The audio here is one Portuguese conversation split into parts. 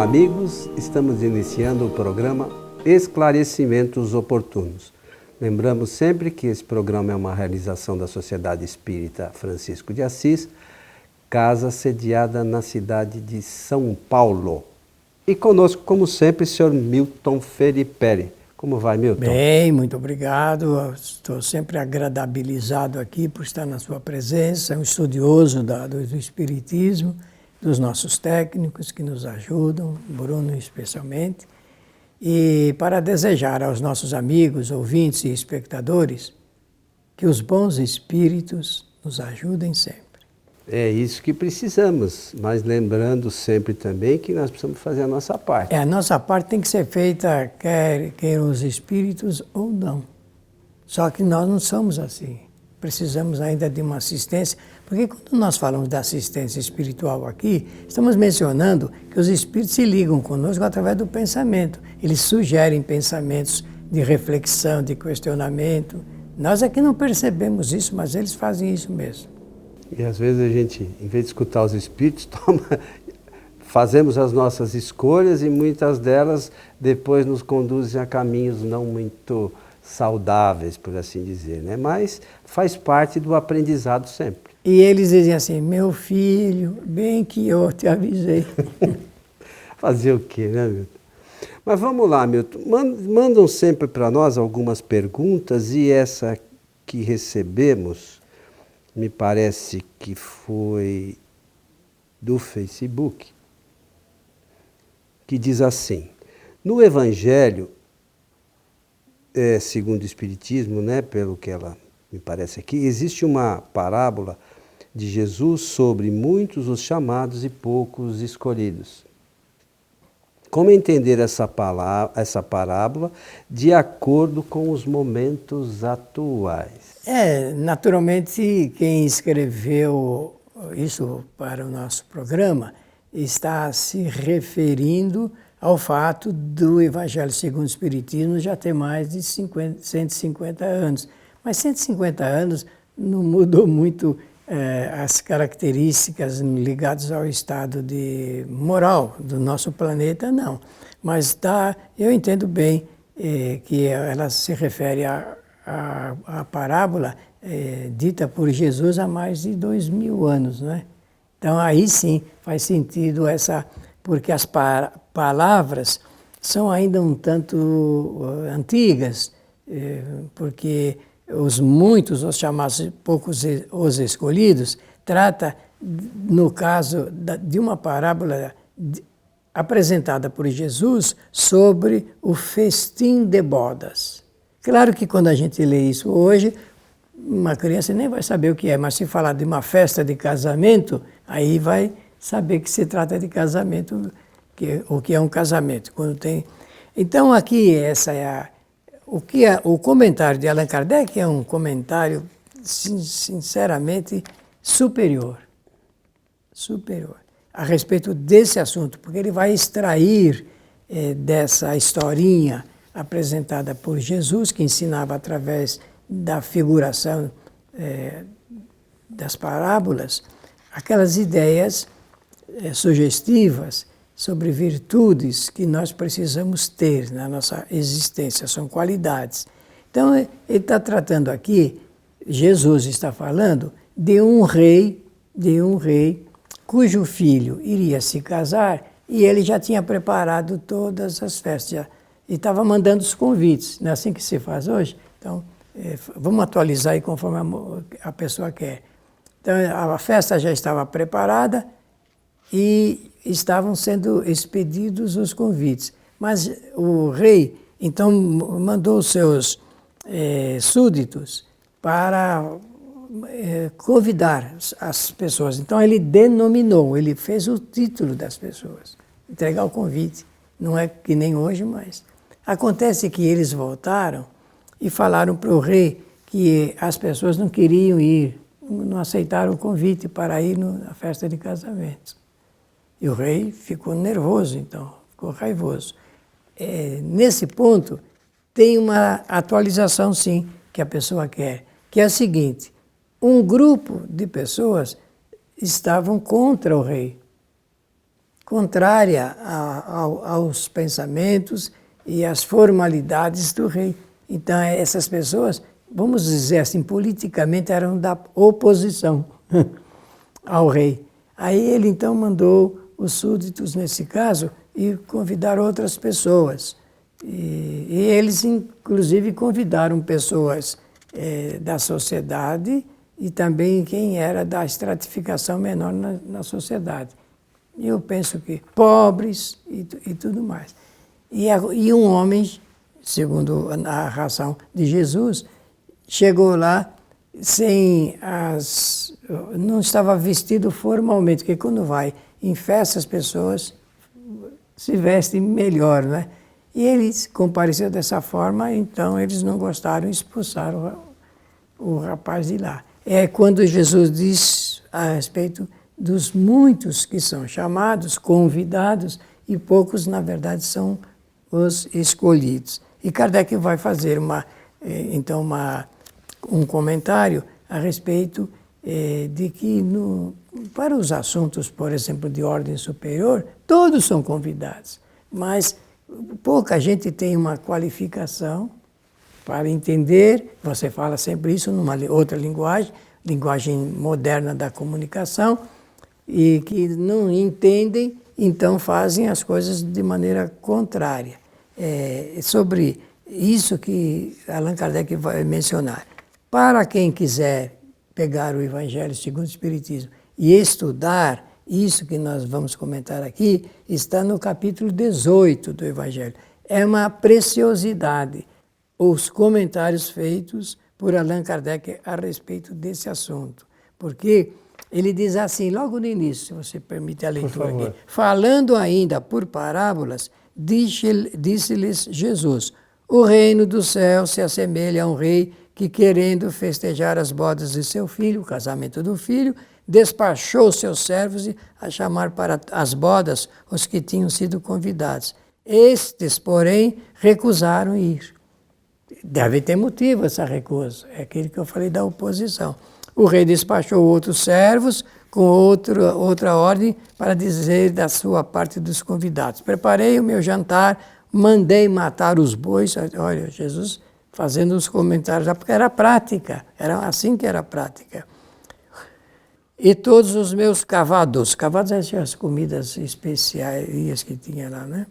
Olá, amigos. Estamos iniciando o programa Esclarecimentos Oportunos. Lembramos sempre que esse programa é uma realização da Sociedade Espírita Francisco de Assis, casa sediada na cidade de São Paulo. E conosco, como sempre, o senhor Milton Felipe. Como vai, Milton? Bem, muito obrigado. Estou sempre agradabilizado aqui por estar na sua presença, um estudioso do Espiritismo, dos nossos técnicos que nos ajudam, Bruno especialmente, e para desejar aos nossos amigos, ouvintes e espectadores que os bons espíritos nos ajudem sempre. É isso que precisamos, mas lembrando sempre também que nós precisamos fazer a nossa parte. A nossa parte tem que ser feita, quer os espíritos ou não. Só que nós não somos assim. Precisamos ainda de uma assistência, porque quando nós falamos da assistência espiritual aqui, estamos mencionando que os espíritos se ligam conosco através do pensamento. Eles sugerem pensamentos de reflexão, de questionamento. Nós aqui não percebemos isso, mas eles fazem isso mesmo. E às vezes a gente, em vez de escutar os espíritos, fazemos as nossas escolhas e muitas delas depois nos conduzem a caminhos não muito saudáveis, por assim dizer, né? Mas faz parte do aprendizado sempre. E eles dizem assim, meu filho, bem que eu te avisei. Fazer o quê, né, Milton? Mas vamos lá, Milton. Mandam sempre para nós algumas perguntas e essa que recebemos, me parece que foi do Facebook, que diz assim: no Evangelho, segundo o Espiritismo, né, pelo que ela me parece aqui, existe uma parábola de Jesus sobre muitos os chamados e poucos os escolhidos. Como entender essa parábola de acordo com os momentos atuais? Naturalmente, quem escreveu isso para o nosso programa está se referindo ao fato do Evangelho segundo o Espiritismo já ter mais de 150 anos. Mas 150 anos não mudou muito as características ligadas ao estado de moral do nosso planeta, não. Mas eu entendo bem que ela se refere à parábola dita por Jesus há mais de 2000 anos, não é? Então aí sim faz sentido porque as palavras são ainda um tanto antigas, porque os chamados poucos os escolhidos, trata, no caso de uma parábola apresentada por Jesus sobre o festim de bodas. Claro que quando a gente lê isso hoje, uma criança nem vai saber o que é, mas se falar de uma festa de casamento, aí vai saber que se trata de casamento, o que é um casamento. Então aqui o comentário de Allan Kardec é um comentário sinceramente superior a respeito desse assunto, porque ele vai extrair dessa historinha apresentada por Jesus, que ensinava através da figuração das parábolas, aquelas ideias sugestivas sobre virtudes que nós precisamos ter na nossa existência, são qualidades. Então, ele está tratando aqui, Jesus está falando, de um rei cujo filho iria se casar e ele já tinha preparado todas as festas, e estava mandando os convites, não é assim que se faz hoje? Então, vamos atualizar aí conforme a pessoa quer. Então, a festa já estava preparada e estavam sendo expedidos os convites. Mas o rei, então, mandou os seus súditos para convidar as pessoas. Então, ele denominou, ele fez o título das pessoas, entregar o convite. Não é que nem hoje, mas... Acontece que eles voltaram e falaram para o rei que as pessoas não queriam ir, não aceitaram o convite para ir na festa de casamento. E o rei ficou nervoso, então, ficou raivoso. Nesse ponto, tem uma atualização, sim, que a pessoa quer, que é a seguinte: um grupo de pessoas estavam contra o rei. contrária aos pensamentos e às formalidades do rei. Então, essas pessoas, vamos dizer assim, politicamente eram da oposição ao rei. Aí ele então mandou os súditos, nesse caso, ir convidar outras pessoas. E eles, inclusive, convidaram pessoas da sociedade e também quem era da estratificação menor na sociedade. E eu penso que pobres e tudo mais. E um homem, segundo a narração de Jesus, chegou lá não estava vestido formalmente, porque quando vai em festa as pessoas se vestem melhor, né? E ele compareceu dessa forma, então eles não gostaram e expulsaram o rapaz de lá. É quando Jesus diz a respeito dos muitos que são chamados, convidados, e poucos, na verdade, são os escolhidos. E Kardec vai fazer um comentário a respeito de que para os assuntos, por exemplo, de ordem superior, todos são convidados, mas pouca gente tem uma qualificação para entender, você fala sempre isso numa outra linguagem moderna da comunicação, e que não entendem, então fazem as coisas de maneira contrária. Sobre isso que Allan Kardec vai mencionar. Para quem quiser pegar o Evangelho segundo o Espiritismo e estudar isso que nós vamos comentar aqui, está no capítulo 18 do Evangelho. É uma preciosidade os comentários feitos por Allan Kardec a respeito desse assunto. Porque ele diz assim, logo no início, se você permite a leitura aqui, falando ainda por parábolas, disse-lhes Jesus, o reino do céu se assemelha a um rei que, querendo festejar as bodas de seu filho, o casamento do filho, despachou seus servos a chamar para as bodas os que tinham sido convidados. Estes, porém, recusaram ir. Deve ter motivo essa recusa, é aquele que eu falei da oposição. O rei despachou outros servos com outra ordem para dizer da sua parte dos convidados. Preparei o meu jantar, mandei matar os bois. Olha, Jesus fazendo os comentários, porque era prática, era assim que era a prática. E todos os meus cavados eram as comidas especiais que tinha lá, né?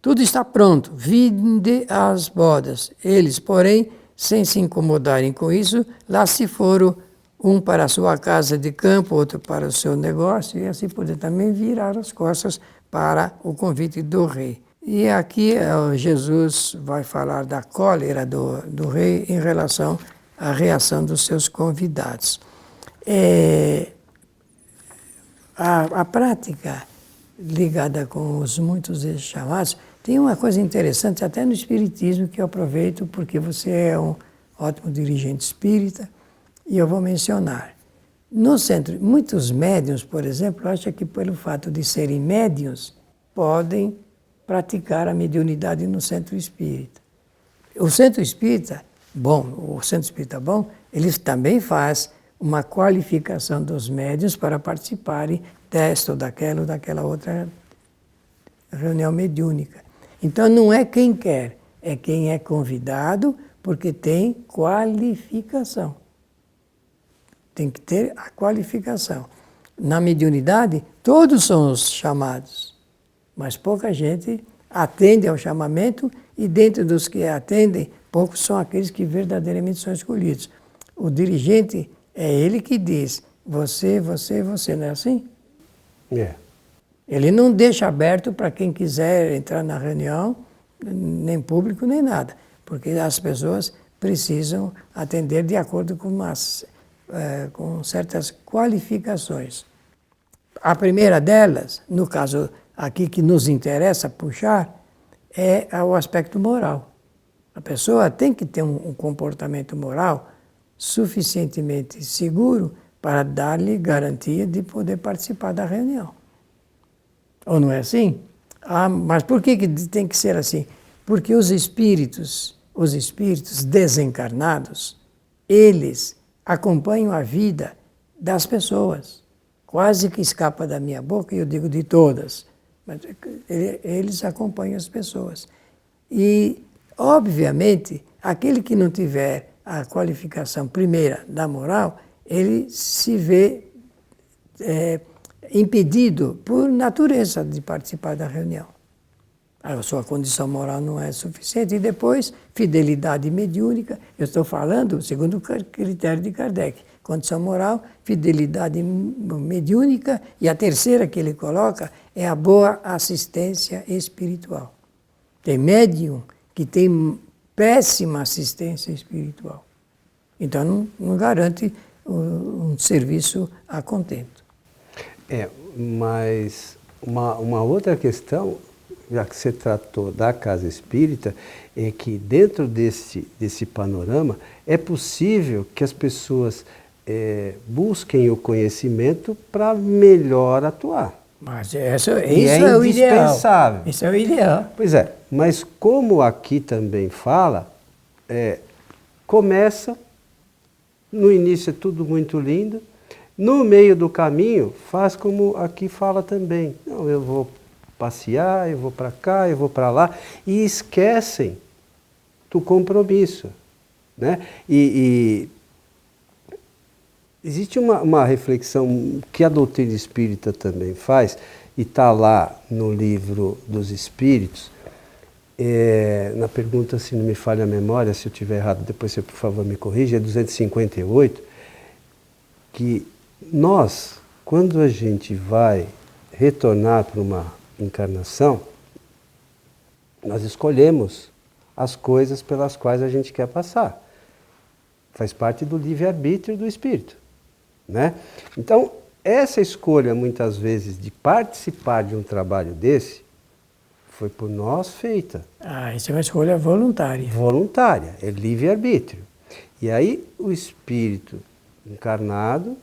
Tudo está pronto, vinde às bodas. Eles, porém, sem se incomodarem com isso, lá se foram, um para a sua casa de campo, outro para o seu negócio, e assim poder também virar as costas para o convite do rei. E aqui Jesus vai falar da cólera do rei em relação à reação dos seus convidados. A prática ligada com os muitos chamados, tem uma coisa interessante até no Espiritismo que eu aproveito porque você é um ótimo dirigente espírita e eu vou mencionar. No centro, muitos médiuns, por exemplo, acham que pelo fato de serem médiuns, podem praticar a mediunidade no centro espírita. O centro espírita bom, ele também faz uma qualificação dos médiuns para participarem desta ou daquela outra reunião mediúnica. Então não é quem quer, é quem é convidado porque tem qualificação. Tem que ter a qualificação. Na mediunidade, todos são os chamados, mas pouca gente atende ao chamamento e dentro dos que atendem, poucos são aqueles que verdadeiramente são escolhidos. O dirigente é ele que diz, você, não é assim? É. Ele não deixa aberto para quem quiser entrar na reunião, nem público, nem nada, porque as pessoas precisam atender de acordo com certas qualificações. A primeira delas, no caso aqui que nos interessa puxar, é o aspecto moral. A pessoa tem que ter um comportamento moral suficientemente seguro para dar-lhe garantia de poder participar da reunião. Ou não é assim? Mas por que tem que ser assim? Porque os espíritos desencarnados, eles acompanham a vida das pessoas. quase que escapa da minha boca, e eu digo de todas, mas eles acompanham as pessoas. E, obviamente, aquele que não tiver a qualificação primeira da moral, ele se vê impedido por natureza de participar da reunião. A sua condição moral não é suficiente. E depois, fidelidade mediúnica, eu estou falando segundo o critério de Kardec. Condição moral, fidelidade mediúnica, e a terceira que ele coloca é a boa assistência espiritual. Tem médium que tem péssima assistência espiritual. Então não garante um serviço a contento. Mas uma outra questão, já que você tratou da casa espírita, é que dentro desse panorama é possível que as pessoas busquem o conhecimento para melhor atuar. Mas isso é o ideal. Isso é o ideal. Pois é, mas como aqui também fala, começa, no início é tudo muito lindo, no meio do caminho faz como aqui fala também. Não, eu vou passear, eu vou para cá, eu vou para lá, e esquecem do compromisso, né? E existe uma reflexão que a doutrina espírita também faz, e está lá no Livro dos Espíritos, na pergunta, se não me falha a memória, se eu estiver errado, depois você, por favor, me corrija, é 258, que nós, quando a gente vai retornar para uma encarnação, nós escolhemos as coisas pelas quais a gente quer passar. Faz parte do livre-arbítrio do espírito, né? Então, essa escolha, muitas vezes, de participar de um trabalho desse, foi por nós feita. Isso é uma escolha voluntária. Voluntária, é livre-arbítrio. E aí, o espírito encarnado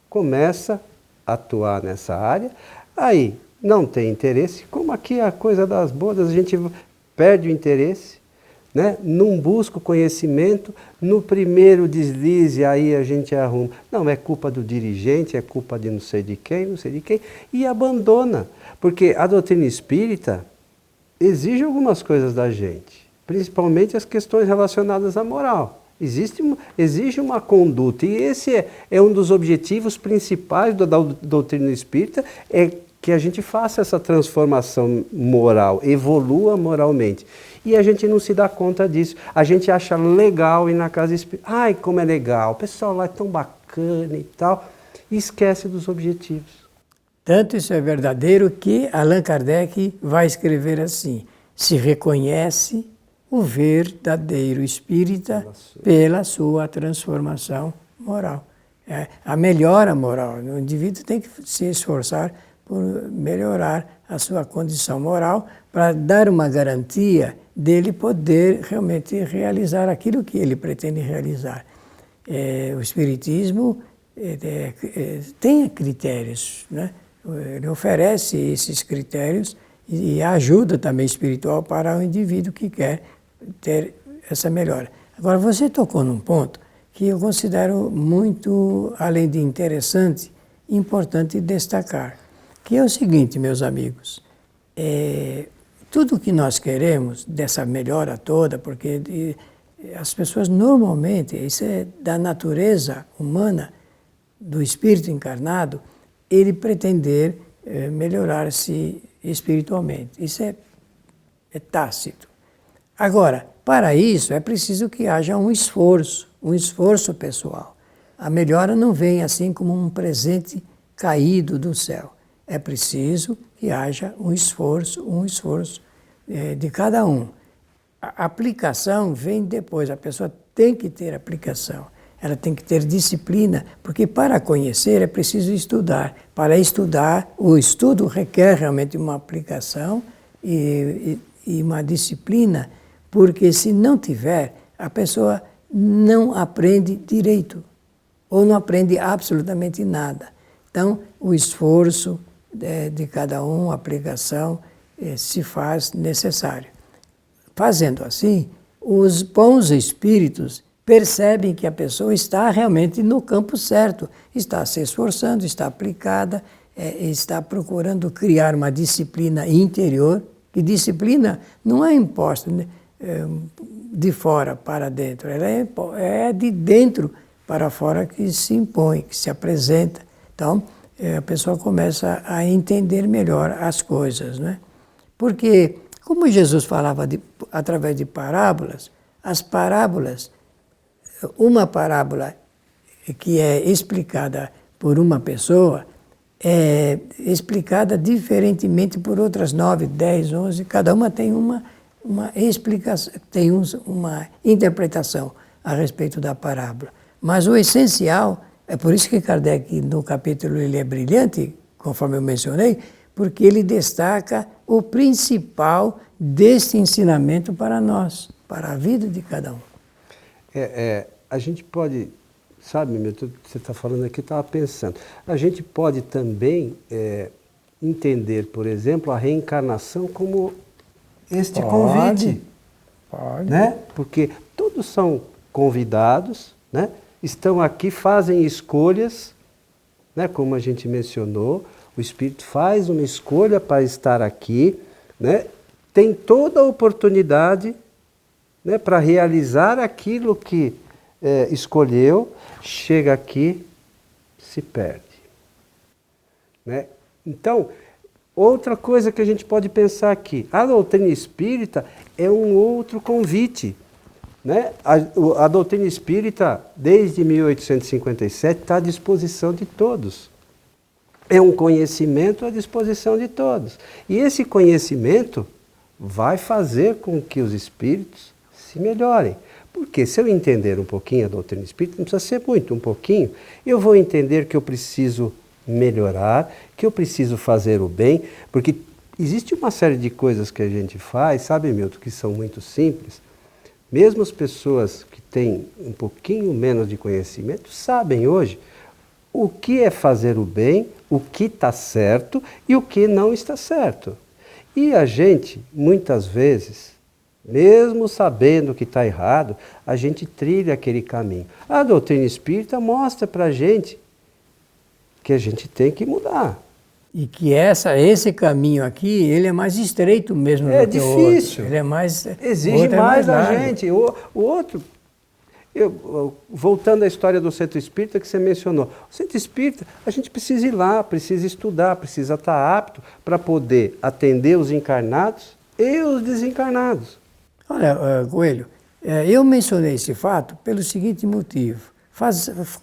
começa a atuar nessa área, aí não tem interesse, como aqui a coisa das bodas, a gente perde o interesse, né? Não busca o conhecimento, no primeiro deslize aí a gente arruma. Não, é culpa do dirigente, é culpa de não sei de quem, e abandona. Porque a doutrina espírita exige algumas coisas da gente, principalmente as questões relacionadas à moral. Exige uma conduta, e esse é um dos objetivos principais da doutrina espírita, é que a gente faça essa transformação moral, evolua moralmente. E a gente não se dá conta disso. A gente acha legal ir na casa espírita. Ai, como é legal, o pessoal lá é tão bacana e tal, e esquece dos objetivos. Tanto isso é verdadeiro que Allan Kardec vai escrever assim: se reconhece o verdadeiro espírita pela sua transformação moral. A melhora moral. O indivíduo tem que se esforçar por melhorar a sua condição moral para dar uma garantia dele poder realmente realizar aquilo que ele pretende realizar. O Espiritismo tem critérios, né? Ele oferece esses critérios e ajuda também espiritual para o indivíduo que quer ter essa melhora. Agora, você tocou num ponto que eu considero muito, além de interessante, importante destacar, que é o seguinte, meus amigos, tudo que nós queremos dessa melhora toda, porque as pessoas normalmente, isso é da natureza humana, do espírito encarnado, ele pretender melhorar-se espiritualmente. Isso é tácito. Agora, para isso é preciso que haja um esforço pessoal. A melhora não vem assim como um presente caído do céu. É preciso que haja um esforço de cada um. A aplicação vem depois, a pessoa tem que ter aplicação. Ela tem que ter disciplina, porque para conhecer é preciso estudar. Para estudar, o estudo requer realmente uma aplicação e uma disciplina, porque se não tiver, a pessoa não aprende direito, ou não aprende absolutamente nada. Então, o esforço de cada um, a aplicação, se faz necessário. Fazendo assim, os bons espíritos percebem que a pessoa está realmente no campo certo, está se esforçando, está aplicada, está procurando criar uma disciplina interior, que disciplina não é imposta de fora para dentro, ela é de dentro para fora que se impõe, que se apresenta. Então, a pessoa começa a entender melhor as coisas, né? Porque, como Jesus falava através de parábolas, as parábolas, uma parábola que é explicada por uma pessoa é explicada diferentemente por outras 9, 10, 11, cada uma tem uma explicação, tem uma interpretação a respeito da parábola. Mas o essencial, é por isso que Kardec, no capítulo, ele é brilhante, conforme eu mencionei, porque ele destaca o principal desse ensinamento para nós, para a vida de cada um. A gente pode, sabe, Milton, você está falando aqui, eu estava pensando, a gente pode também entender, por exemplo, a reencarnação como este convite. Pode. Né? Porque todos são convidados, né? Estão aqui, fazem escolhas, né? Como a gente mencionou, o espírito faz uma escolha para estar aqui, né? Tem toda a oportunidade, né, para realizar aquilo que escolheu, chega aqui, se perde. Né? Então, outra coisa que a gente pode pensar aqui, a doutrina espírita é um outro convite. Né? A doutrina espírita, desde 1857, está à disposição de todos. É um conhecimento à disposição de todos. E esse conhecimento vai fazer com que os espíritos se melhorem. Porque se eu entender um pouquinho a doutrina espírita, não precisa ser muito, um pouquinho, eu vou entender que eu preciso melhorar, que eu preciso fazer o bem, porque existe uma série de coisas que a gente faz, sabe, Milton, que são muito simples. Mesmo as pessoas que têm um pouquinho menos de conhecimento sabem hoje o que é fazer o bem, o que está certo e o que não está certo. E a gente, muitas vezes, mesmo sabendo que está errado, a gente trilha aquele caminho. A doutrina espírita mostra para a gente que a gente tem que mudar. E que esse caminho aqui, ele é mais estreito mesmo do que o outro. É difícil. Ele é mais... Exige mais da gente. O outro... voltando à história do centro espírita que você mencionou. O centro espírita, a gente precisa ir lá, precisa estudar, precisa estar apto para poder atender os encarnados e os desencarnados. Olha, Coelho, eu mencionei esse fato pelo seguinte motivo.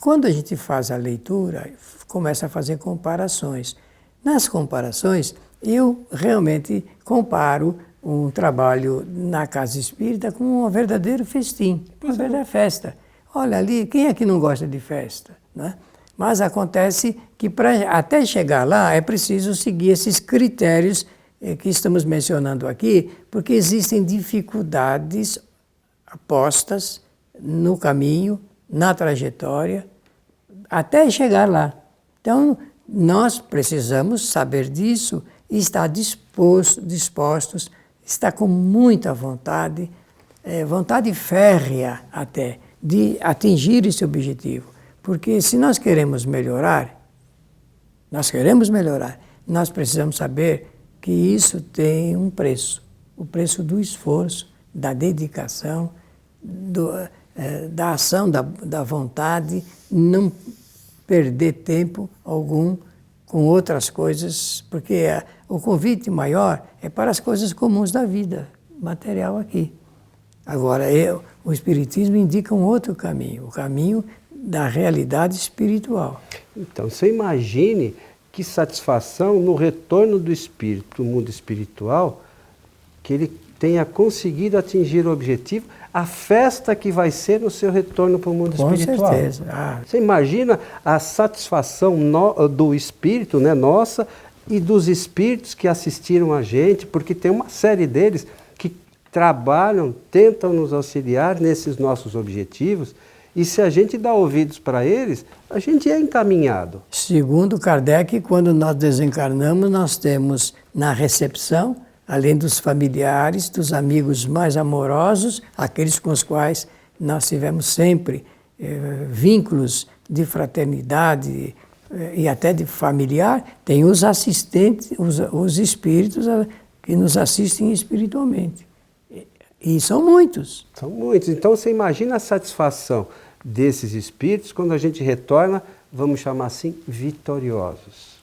Quando a gente faz a leitura, começa a fazer comparações. Nas comparações, eu realmente comparo um trabalho na casa espírita com um verdadeiro festim, uma verdadeira festa. Olha ali, quem é que não gosta de festa? Né? Mas acontece que até chegar lá é preciso seguir esses critérios que estamos mencionando aqui, porque existem dificuldades postas no caminho, na trajetória, até chegar lá. Então, nós precisamos saber disso e estar dispostos, estar com muita vontade, vontade férrea até, de atingir esse objetivo. Porque se nós queremos melhorar, nós precisamos saber que isso tem um preço. O preço do esforço, da dedicação, da ação, da vontade, não perder tempo algum com outras coisas, porque o convite maior é para as coisas comuns da vida material aqui. Agora, o Espiritismo indica um outro caminho, o caminho da realidade espiritual. Então, você imagine que satisfação no retorno do espírito para o mundo espiritual, que ele tenha conseguido atingir o objetivo, a festa que vai ser no seu retorno para o mundo espiritual. Com certeza. Você imagina a satisfação do espírito, né, nossa, e dos espíritos que assistiram a gente, porque tem uma série deles que trabalham, tentam nos auxiliar nesses nossos objetivos, e se a gente dá ouvidos para eles, a gente é encaminhado. Segundo Kardec, quando nós desencarnamos, nós temos na recepção, além dos familiares, dos amigos mais amorosos, aqueles com os quais nós tivemos sempre vínculos de fraternidade e até de familiar, tem os assistentes, os espíritos que nos assistem espiritualmente. E são muitos. São muitos. Então você imagina a satisfação desses espíritos quando a gente retorna, vamos chamar assim, vitoriosos.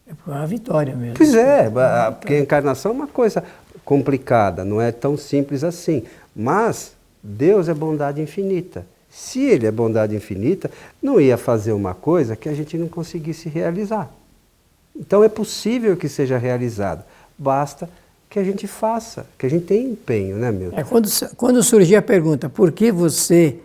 É uma vitória mesmo. Pois é, porque a encarnação é uma coisa complicada, não é tão simples assim. Mas Deus é bondade infinita. Se Ele é bondade infinita, não ia fazer uma coisa que a gente não conseguisse realizar. Então é possível que seja realizado. Basta que a gente faça, que a gente tenha empenho, né, Milton? Quando surgir a pergunta, por que você,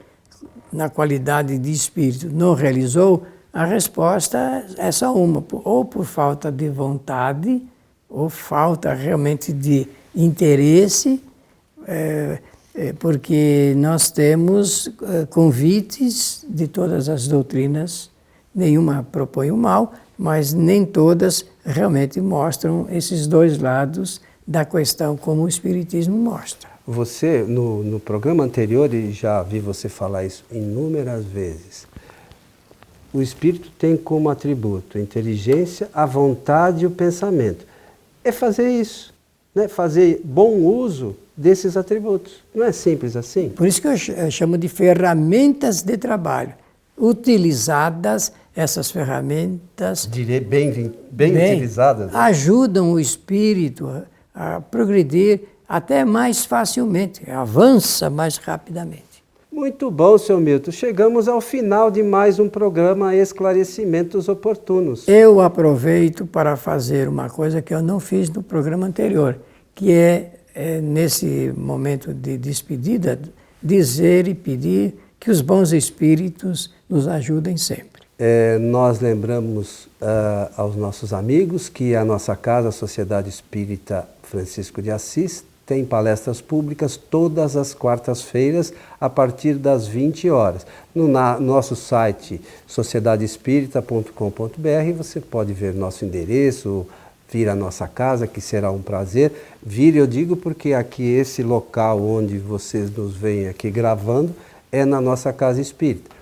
na qualidade de espírito, não realizou, a resposta é só uma, ou por falta de vontade, ou falta realmente de interesse, porque nós temos convites de todas as doutrinas, nenhuma propõe o mal, mas nem todas realmente mostram esses dois lados da questão como o Espiritismo mostra. Você, no programa anterior, e já vi você falar isso inúmeras vezes, o Espírito tem como atributo a inteligência, a vontade e o pensamento. É fazer isso, né? Fazer bom uso desses atributos. Não é simples assim? Por isso que eu chamo de ferramentas de trabalho. Utilizadas, essas ferramentas... Direi bem utilizadas. Ajudam o espírito a progredir até mais facilmente, avança mais rapidamente. Muito bom, seu Milton. Chegamos ao final de mais um programa Esclarecimentos Oportunos. Eu aproveito para fazer uma coisa que eu não fiz no programa anterior, que é nesse momento de despedida, dizer e pedir que os bons espíritos nos ajudem sempre. Nós lembramos aos nossos amigos que a nossa casa, a Sociedade Espírita Francisco de Assis, tem palestras públicas todas as quartas-feiras, a partir das 20 horas. No nosso site sociedadespírita.com.br você pode ver nosso endereço, vir à nossa casa, que será um prazer. Vir, eu digo, porque aqui esse local onde vocês nos veem aqui gravando é na nossa casa espírita.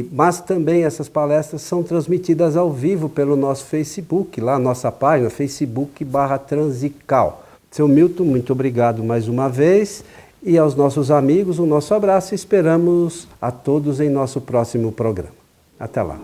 Mas também essas palestras são transmitidas ao vivo pelo nosso Facebook, lá nossa página, facebook.com/Transical. Seu Milton, muito obrigado mais uma vez. E aos nossos amigos, o nosso abraço. Esperamos a todos em nosso próximo programa. Até lá.